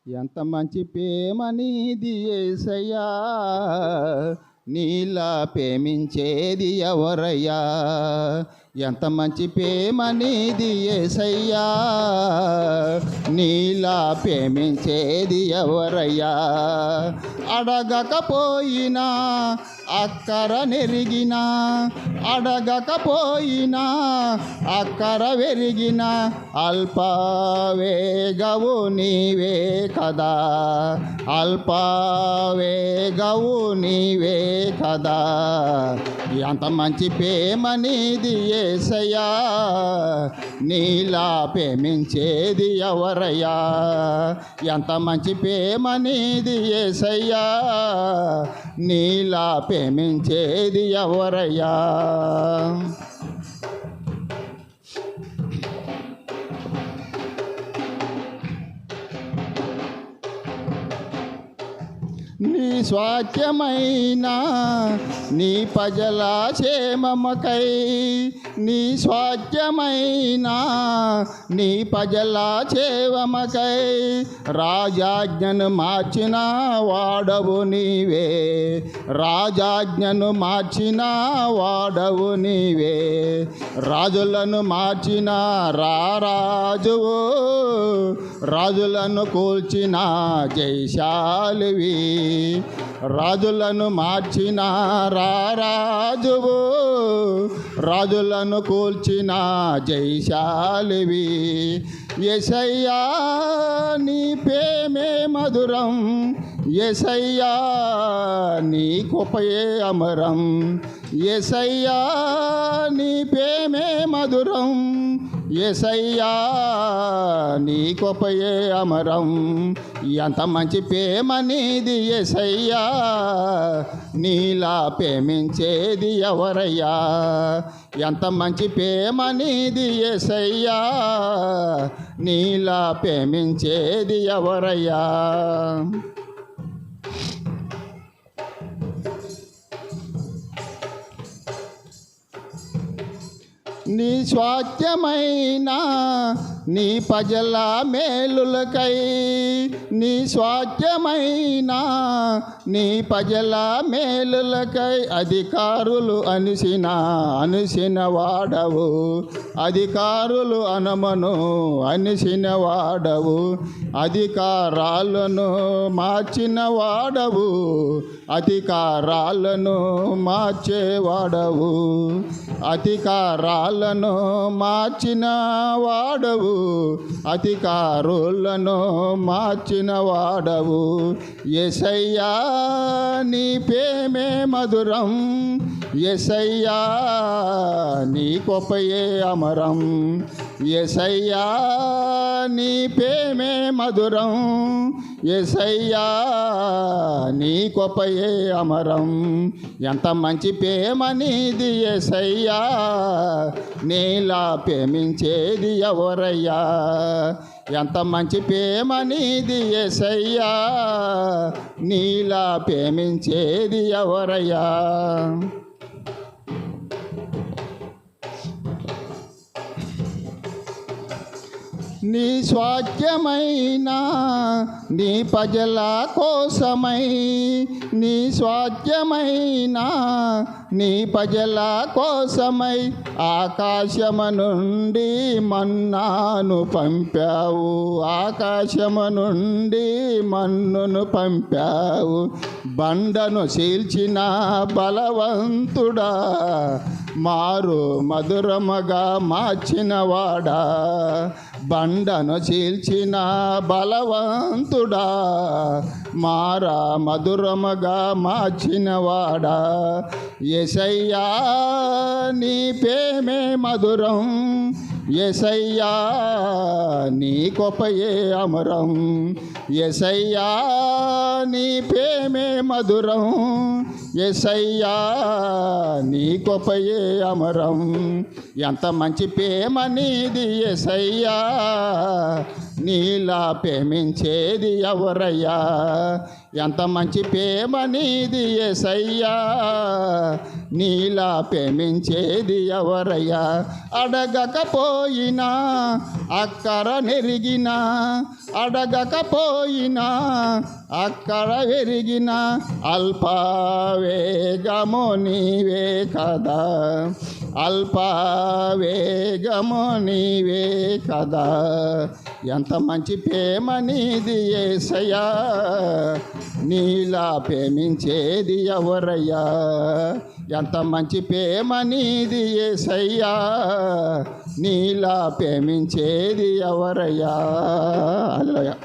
ఎంత మంచి ప్రేమ నీది యేసయ్యా, నీలా ప్రేమించేది ఎవరయ్యా. ఎంత మంచి ప్రేమ నీది యేసయ్యా, నీలా ప్రేమించేది ఎవరయ్యా. అడగకపోయినా అక్కర నెరిగిన, అడగకపోయినా అక్కర వెరిగిన అల్పవేగవు నీవే కదా, అల్పవేగవు నీవే కదా. ఎంత మంచి ప్రేమ నీది యేసయ్యా, నీలా ప్రేమించేది ఎవరయ్యా. ఎంత మంచి ప్రేమ నీది యేసయ్యా, నీలా ప్రేమించేది ఎవరయ్యా. నీ స్వాస్థ్యమైన నీ ప్రజల క్షేమమకై, నీ స్వాస్థ్యమైన నీ ప్రజల క్షేమమకై రాజాజ్ఞను మార్చిన వాడవు నీవే, రాజాజ్ఞను మార్చిన వాడవు నీవే. రాజులను మార్చిన రారాజువు, రాజులను కూల్చిన జయశాలివి. రాజులను మార్చిన రారాజువు, రాజులను కూల్చిన జయశాలివి. యేసయ్యా నీ ప్రేమే మధురం, యేసయ్యా నీ కృపయే అమరం. యేసయ్యా నీ ప్రేమే మధురం, యేసయ్యా నీ కృపయే అమరం. ఎంత మంచి ప్రేమ నీది యేసయ్యా, నీలా ప్రేమించేది ఎవరయ్యా. ఎంత మంచి ప్రేమ నీది యేసయ్యా, నీలా ప్రేమించేది ఎవరయ్యా. నీ స్వాస్థ్యమైన నీ ప్రజల మేలులకై, నీ స్వాస్థ్యమైన నీ ప్రజల మేలులకై అధికారులు అనిసిన వాడవు, అధికారులు అనమను అనిసిన వాడవు. అధికారాలను మార్చిన వాడవు, అధికారాలను మార్చేవాడవు. అధికారాలను మార్చిన వాడవు, అధికారులను మార్చిన వాడవు. యేసయ్యా నీ ప్రేమే మధురం, యేసయ్యా నీ కృపయే అమరం. యేసయ్యా నీ ప్రేమే మధురం, యేసయ్యా నీ కృపయే అమరం. ఎంత మంచి ప్రేమ నీది యేసయ్యా, నీలా ప్రేమించేది ఎవరయ్యా. ఎంత మంచి ప్రేమ నీది యేసయ్యా, నీలా ప్రేమించేది ఎవరయ్యా. నీ స్వాస్థ్యమైన నీ ప్రజల కోసమై, నీ స్వాస్థ్యమైన నీ ప్రజల కోసమై ఆకాశము నుండి మన్నాను పంపావు, ఆకాశము నుండి మన్నును పంపావు. బండను చీల్చిన బలవంతుడా, మారు మధురముగా మార్చినవాడా. బండను చీల్చిన బలవంతుడా, మారా మధురముగా మార్చినవాడా. యేసయ్యా నీ ప్రేమే మధురం, యేసయ్యా నీ కృపయే అమరం. యేసయ్యా నీ ప్రేమే మధురం, యేసయ్యా నీ కృపయే అమరం. ఎంత మంచి ప్రేమ నీది యేసయ్యా, నీలా ప్రేమించేది ఎవరయ్యా? ఎంత మంచి ప్రేమ నీది యేసయ్యా, నీలా ప్రేమించేది ఎవరయ్యా? అడగకపోయినా అక్కర నెరిగినా, అడగకపోయినా అక్కడ వెరిగిన అల్పవేగము నీవే కదా, అల్పవేగము నీవే కదా. ఎంత మంచి ప్రేమ నీది యేసయ్యా, నీలా ప్రేమించేది ఎవరయ్యా? ఎంత మంచి ప్రేమ నీది యేసయ్యా, నీలా ప్రేమించేది ఎవరయ్యా? హల్లెలూయా.